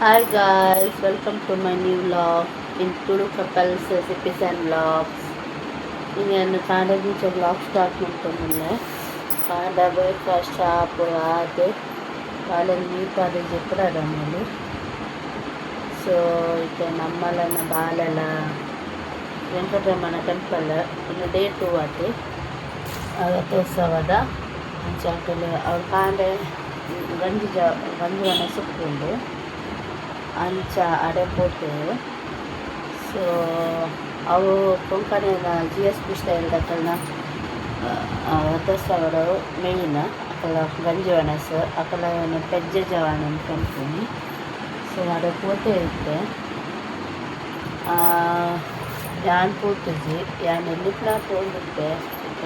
Hi guys, welcome to my new vlog in Tulu Couples Recipes and Vlogs. నేను కాండ నుంచి vlog start ಮಾಡ್ಕೊಂಡ್ಮೇಲೆ ಕಾಂಡ ಬ್ರೇಕ್ಫಾಸ್ಟ್ ಶಾಪು ಅದು వాళ్ళని మీ పది చెప్పారు అన్నది సో ఇక నమ్మలన్న బాలల వెంకటరಮಣ ಟೆಂಪಲ್ ಇನ್ನು ಡೇ 2 ಅದು ರಥೋತ್ಸವದ ಅಂಚಾಕಲು ಅವ್ರ ಕಾಂಡೆ ಗಂಜುವನ ಸುಕ್ಕೊಂಡು ಅಂಚ ಅಡೆಪೋಟು ಸೊ ಅವು ಕೊಂಕಣಿನ GSP ಸ್ಟೈಲ್ ಅಕ್ಕಲ್ನ ರಥೋತ್ಸವದ ಮೇಯ್ನ್ ಅಕ್ಕಲ ಗಂಜುವನಸ್ ಅಕ್ಕಲ ಪೆಜ್ಜೆ ಜವಾನ ಅನ್ಕೊಂತೀನಿ ಸೊ ಅಡೆ ಪೋತೆ ಇತ್ತೆ ಯಾನ್ ಪೂತುಜಿ ಯಾನ್ ಎಲ್ಲಿಪ್ಲ ಪೋಂದಿತ್ತೆ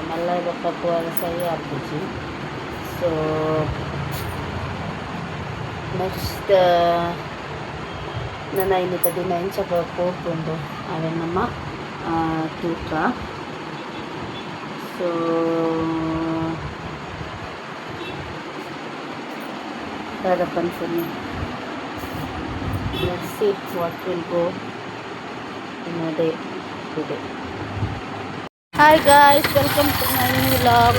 ಮಲ್ಲ ಬೊಕ್ಕ ಪೋರ ಸರಿ ಆಪುಜಿ ಸೊ ನೆಕ್ಸ್ಟ್ ನನ್ನ ಇನ್ನಿತ ದಿನ ಇಂಚಕ ಪೋಪುಂಡು ಅವೇ ನಮ್ಮ ತೂಕ so ಅದಕ್ಕನ್ಸನಿ let's see what will go in a day today. Hi guys, welcome to my new vlog.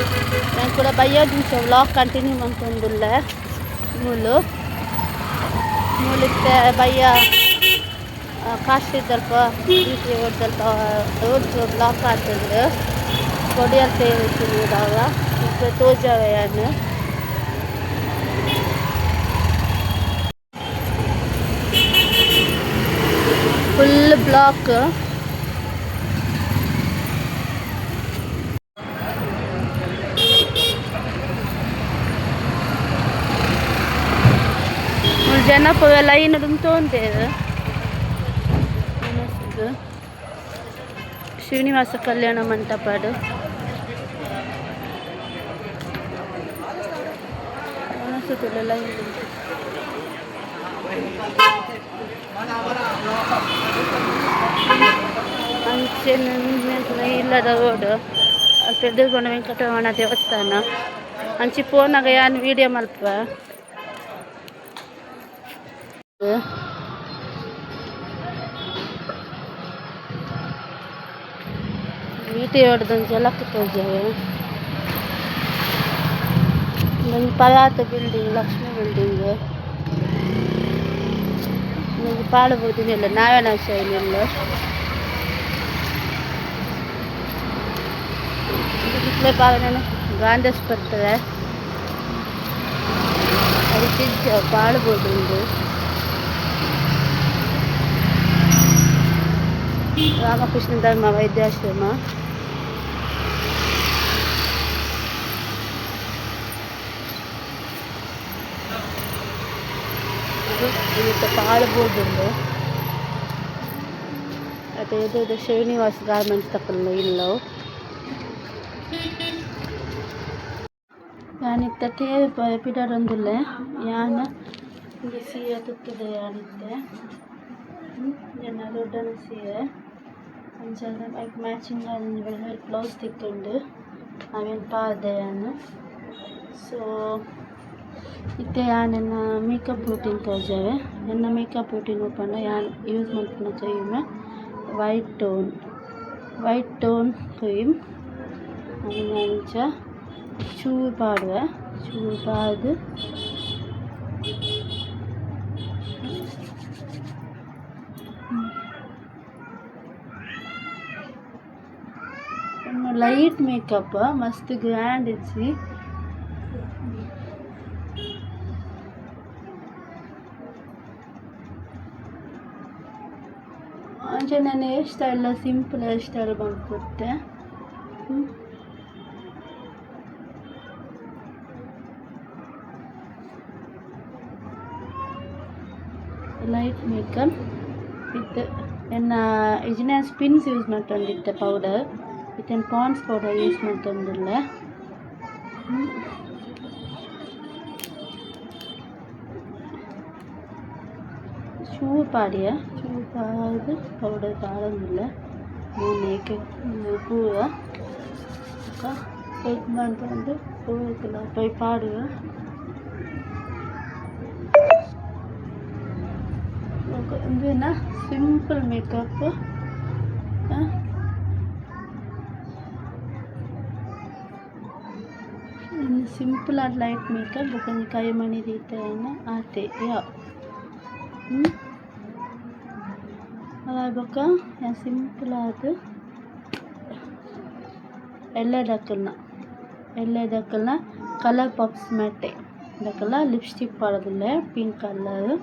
ನಾನು ಕೂಡ ಬಯ್ಯ ದಿವಸ ವ್ಲಾಗ್ ಕಂಟಿನ್ಯೂ ಮಾಡ್ಕೊಂಡಿಲ್ಲ ಮೂಲಕ್ಕೆ ಬಯ್ಯ ಕಾಸ್ಟ್ ಸ್ವಲ್ಪ ಬೀಟಿ ಸ್ವಲ್ಪ ರೋಡ್ಸು ಬ್ಲಾಕ್ ಆಗ್ತಿದ್ರು ಕೊಡಿಯಲ್ ಸೇರಿಸಿದಾಗ ಈಗ ತೋಜಾವೆಯನ್ನು ಫುಲ್ ಬ್ಲಾಕ್ ಜನ ಲೈನ್ ತುಂಬ್ತೇವೆ ಶ್ರೀನಿವಾಸ ಕಲ್ಯಾಣ ಮಂಟಪಡು ಲೈನ್ ಅಂಚೆ ಇಲ್ಲದ ರೋಡ್ ಪೆದ್ದಗೊಂಡ ವೆಂಕಟರಮಣ ದೇವಸ್ಥಾನ ಅಂಚಿ ಫೋನಾಗ ಯಾನ್ ವೀಡಿಯೋ ಮಲ್ಪ ವೀಟೆ ಹೊಡೆದಂಗೆ ಜಲಕ್ಕೆ ತೋಜಾವೆ ನಂಗೆ ಪದಾರ್ಥ ಬಿಲ್ಡಿಂಗ್ ಲಕ್ಷ್ಮಿ ಬಿಲ್ಡಿಂಗ್ ನಂಗೆ ಪಾಡಬಹುದಿಲ್ಲ ನಾವೇನ ಶೈಲಿಲ್ಲ ಇಟ್ಲೆ ಪಾಲನೆ ಗಾಂಧಸ್ ಬರ್ತದೆ ಅದಕ್ಕೆ ಪಾಡಬಹುದು ರಾಮಕೃಷ್ಣ ಧರ್ಮ ವೈದ್ಯಾಶ್ರಮ ಇದಕ್ಕೆ ಪಾಳ್ಬೋದು ಅದೇ ಇದು ಶ್ರೀನಿವಾಸ್ ಗಾರ್ಮೆಂಟ್ಸ್ ತಪ್ಪಲ್ಲ ಇಲ್ಲವು ಯಾನಿತ್ತ ಟೇವ್ ಪಿಡರೊಂದಿಲ್ಲ ಯಾನ ಇದು ಸೀರೆ ತುತ್ತದೆ ಯಾನಿತ್ತೆ ಜನ ದೊಡ್ಡನ ಸೀರೆ ಅಂಚಲ್ಲ ಬೈಕ್ ಮ್ಯಾಚಿಂಗ್ ಬ್ಲೌಸ್ ತಿಕ್ಕೊಂಡು ಅವೇನು ಪಾದೆ ಯಾನು ಸೊ ಇತ್ತೆ ಯಾನೆನ್ನ ಮೇಕಪ್ ರೂಟೀನ್ ತೋಜಾವೆ ನನ್ನ ಮೇಕಪ್ ರೂಟೀನ್ ಓಪನ್ ಯಾನ್ ಯೂಸ್ ಮಾಡ್ತಿನ ಕ್ರೀಮ್ ವೈಟ್ ಟೋನ್ ಕ್ರೀಮ್ ಅದನ್ನ ಅಂಚ ಚೂರು ಪಾಡುವೆ ಚೂರು ಪಾದು ಲೈಟ್ ಮೇಕಪ್ ಮಸ್ತ್ ಗ್ರ್ಯಾಂಡ್ ಇಚ್ಚಿ ಅಂಚೆ ನಾನು hair style simple hair style ಮಾಡ್ಕೊಟ್ಟೆ ಲೈಟ್ ಮೇಕಪ್ ವಿತ್ ಎನ್ನ ಇಜಿನ ಸ್ಪಿನ್ಸ್ ಯೂಸ್ ಮಾಡ್ಕೊಂಡಿದ್ದೆ powder with Pond's powder use ಮಾಡ್ಕೊಂಡಿಲ್ಲ ಚೂರು ಪಾಡಿಯ ಚೂರು ಪಾದು ಪೌಡರ್ ಪಾಡೋದಿಲ್ಲ ಮೂನೇಕೆ ಪೂರ ಪೈಪ್ ಮಾಡ್ಕೊಂಡು ಪೂರಕ್ಕೆಲ್ಲ ಪೈ ಪಾಡುವ ಇದೇನಾ ಸಿಂಪಲ್ ಮೇಕಪ್. सिंपल और लाइट मेकअप बुkan kayu mani dite na ate ya ala baka yang simple adu elle dakalna color pops matte dakala lipstick paradilla pink color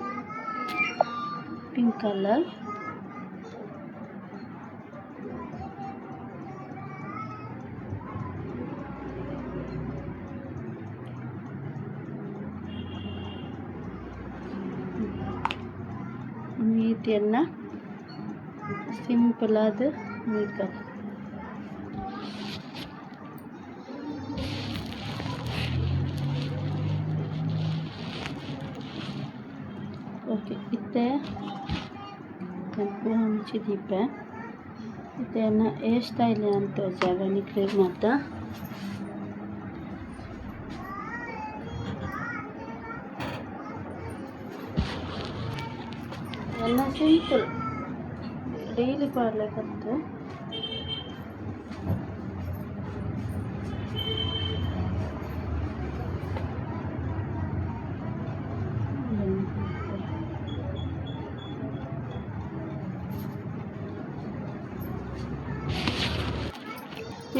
ಇದೆಲ್ಲ ಸಿಂಪಲ್ ಆದ ಮೇಕಪ್. ಓಕೆ ಇತ್ತೆ ಪೂ ಹಂಚಿದೀಪ ಇದನ್ನ ಹೇರ್ ಸ್ಟೈಲ್ ಅಂತ ಜಾಗನಿ clean ಮಾಡ್ತಾ ಎಲ್ಲ ಸಿಂಪಲ್ ಡೈಲಿ ಮಾಡಲಿಕ್ಕಂತ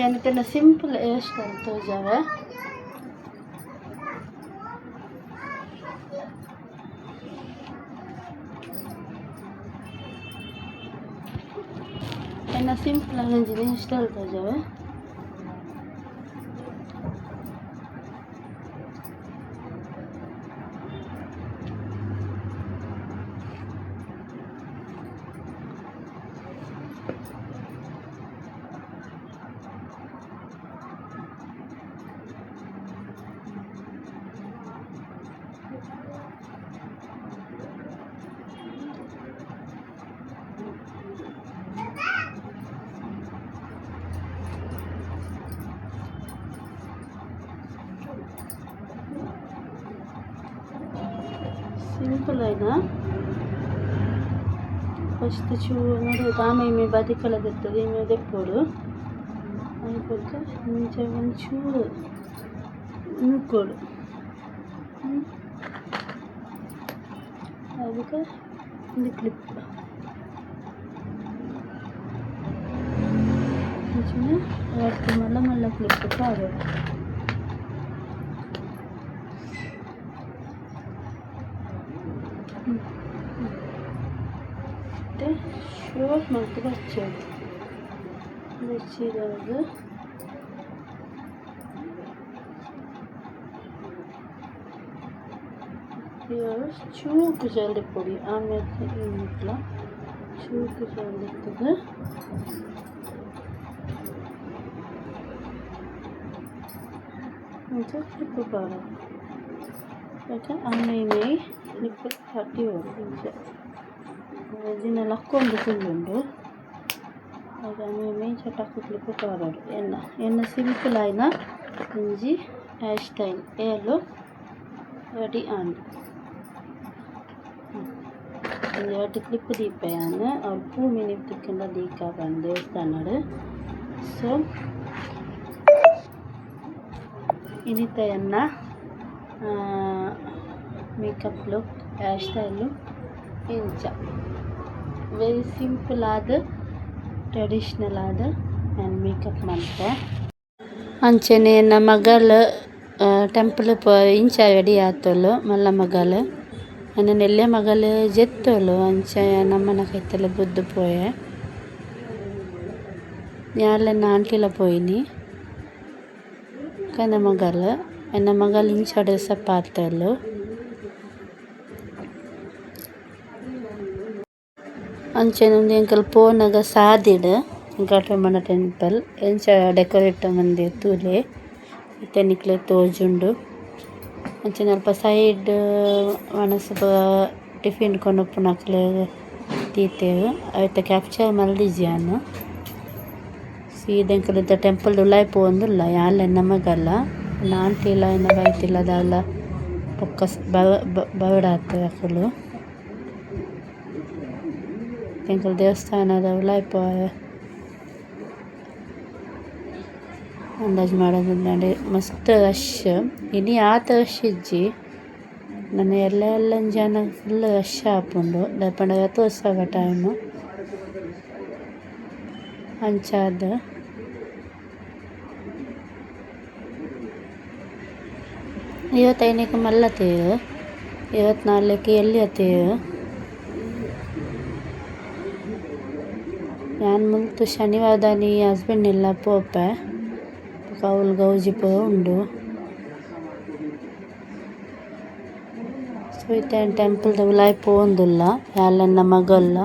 यानी सिंपल हेयर स्टाइल तो जावे ना सिंपल हेयर स्टाइल तो जावे सिंपल है ना फस्ट चू नोड़ दाम इमे बदी कलर इमे देपोडु अयिपोक इंचे चूरु नूकोडु ಅದಕ್ಕೆ ಒಂದು ಕ್ಲಿಪ್ ಒಟ್ಟು ಮಲ್ಲ ಕ್ಲಿಪ್ ಆಗಬೇಕು. ಮತ್ತು ಶೋರ್ಟ್ ಮತ್ತು ಬಚ್ಚಿದಾಗ ಚೂಕು ಜಲ್ದಿ ಪುಡಿ ಆಮೇಲೆ ಏನಿಲ್ಲ ಚೂಕು ಜಲ್ದಿ ಇರ್ತದೆ. ಮತ್ತು ಕ್ಲಿಪ್ಪು ಬಾರ ಯಾಕೆ ಅಮ್ಮೆ ಕ್ಲಿಪ್ಪು ಹಟ್ಟಿ ಹೋಗಿ ഇതിനെല്ലാം കൊണ്ടുണ്ട് അത് അമ്മ ചട്ടാക്ക് ക്ലിപ്പ് പാടാడు എണ്ണ സിമ്പിൾ ആയിന ഇഞ്ചി ഹെയർ സ്റ്റൈൽ ഏലോ റെഡി ആണ്. ಎರಡು ಕ್ಲಿಪ್ ದೀಪೆയാണ് ಅವ್ರು ಪೂ ಮಿನಿಪ್ತಿಕ್ಕಿಂದ ದೀಕ ಬಂದು ದೇವಸ್ಥಾನಡು. ಸೊ ಇನ್ನಿತ ಎನ್ನ ಮೇಕಪ್ ಲುಕ್ ಹೇರ್ ಸ್ಟೈಲು ಇಂಚ ವೆರಿ ಸಿಂಪಲ್ ಆದ ಟ್ರೆಡಿಷ್ನಲ್ ಆದ ನಾನು ಮೇಕಪ್ ಮಾಡ್ತೆ. ಅಂಚೆನೆ ನಮ್ಮ ಮಗಳು ಟೆಂಪಲ್ ಇಂಚ ರೆಡಿ ಆತೋಳು ಮಲ್ಲ ಮಗಳು ನನ್ನ ನೆಲ್ಲೆ ಮಗಳು ಜೆತ್ತೋಳು ಅಂಚ ನಮ್ಮನ ಕೈತಲ್ಲ ಬುದ್ದು ಪೋಯೆ ಯಾಳೆನ್ನ ಆಂಟಿಲ ಪೋಯಿನಿ ಕನ್ನ ಮಗಳು ಎನ್ನ ಮಗಳು ಇಂಚ ಡ್ರೆಸ್ ಪಾತೋಳು. ಅಂಚೆ ನಮ್ದು ಎಂಕಲ್ ಪೋನಾಗ ಸಾದಿಡು ಘಟಮಣ ಟೆಂಪಲ್ ಎಂಚ ಡೆಕೋರೇಟ್ ಮಂದಿ ತೂಲೆ ತೆನಿಕ್ಲೆ ತೋಜುಂಡು. ಅಂಚೆ ಅಲ್ಪ ಸೈಡ್ ಮನಸ್ಸು ಟಿಫಿನ್ ಕೊನೊಪ್ಪು ನಕ್ಲೆ ತೀತೇವು ಅವತ್ತ ಕ್ಯಾಪ್ಚರ್ ಮಲ್ದಿಜ್ಯಾನು ಸೀದೆಂಕಲಿದ್ದ ಟೆಂಪಲ್ ಉಲಾಯ್ ಪೋಂದುಲ್ಲ ಯಾಳೆ ನಮಗಲ್ಲ ನಾಂಟಿಲ್ಲ ಇನ್ನು ಬೈತಿಲ್ಲ ಅದಲ್ಲ ಪೊಕ್ಕ ಬವಡಾತ ಅಕ್ಕಲು ಎಂಕಲ್ ದೇವಸ್ಥಾನದ ಉಲಾಯ್ಪ ಅಂದಾಜು ಮಾಡೋದು ನಡೆ ಮಸ್ತ್ ರಶ್ ಇನಿ ಆತ ರಶ್ ಇಜ್ಜಿ ನನ್ನ ಎಲ್ಲ ಜನ ಫುಲ್ ರಶ್ ಆಪುಂಡು ದಾಯಪಂಡ ರಥೋತ್ಸವ ಟೈಮು ಅಂಚಾದ ಇವತ್ತೈನಕ್ಕೆ ಮಲ್ಲ ತೇರು 24ಕ್ಕೆ ಎಲ್ಲಿ ತೇರು ನಾನು ಮುಂತು ಶನಿವಾರ ನೀ ಹಸ್ಬೆಂಡ್ ಎಲ್ಲ ಪೋಪೆ ಕೌಲ್ ಗೌಜಿ ಪೋ ಉಂಡು ಸೊ ಇತ್ತೇನು ಟೆಂಪಲ್ದ ಉಲಾಯ್ ಪೋಂದುಲ್ಲ ಯಾಲನ್ನ ಮಗಲ್ಲ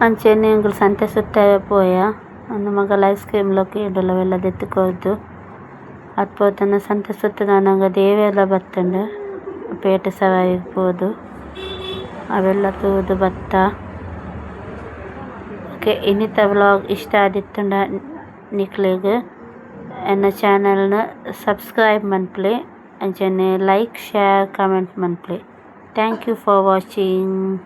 ಅಂಚೆನೆ ಎಂಕುಲು ಸಂತೆ ಸುತ್ತ ಪೋಯ ಅಂದು ಮಗಲ ಐಸ್ ಕ್ರೀಮ್‌ಲೊಕೆ ಇಡುಲ ಅವೆಲ್ಲ ದೆತ್ತುಕೊರ್ದು ಅತ್ ಪೋತನ ಸಂತೆ ಸುತ್ತದ ನನಗ ದೇವೆರ್ಲ ಬತ್ತುಂಡು ಪೇಟೆ ಸವಾಯಿಗ್ ಪೋದು ಅವೆಲ್ಲ ತೂದು ಬತ್ತ. ಓಕೆ, ಇನ್ನಿತ ವ್ಲಾಗ್ ಇಷ್ಟ ಆದಿತ್ತುಂಡ ನಿಕ್ಲೆಗ್ ಎನ್ನ ಚಾನಲ್‌ನ ಸಬ್ಸ್ಕ್ರೈಬ್ ಮನ್ಪುಲೆ ಅಂಚನೆ ಲೈಕ್ ಶೇರ್ ಕಮೆಂಟ್ ಮನ್ಪುಲೆ. Thank you for watching.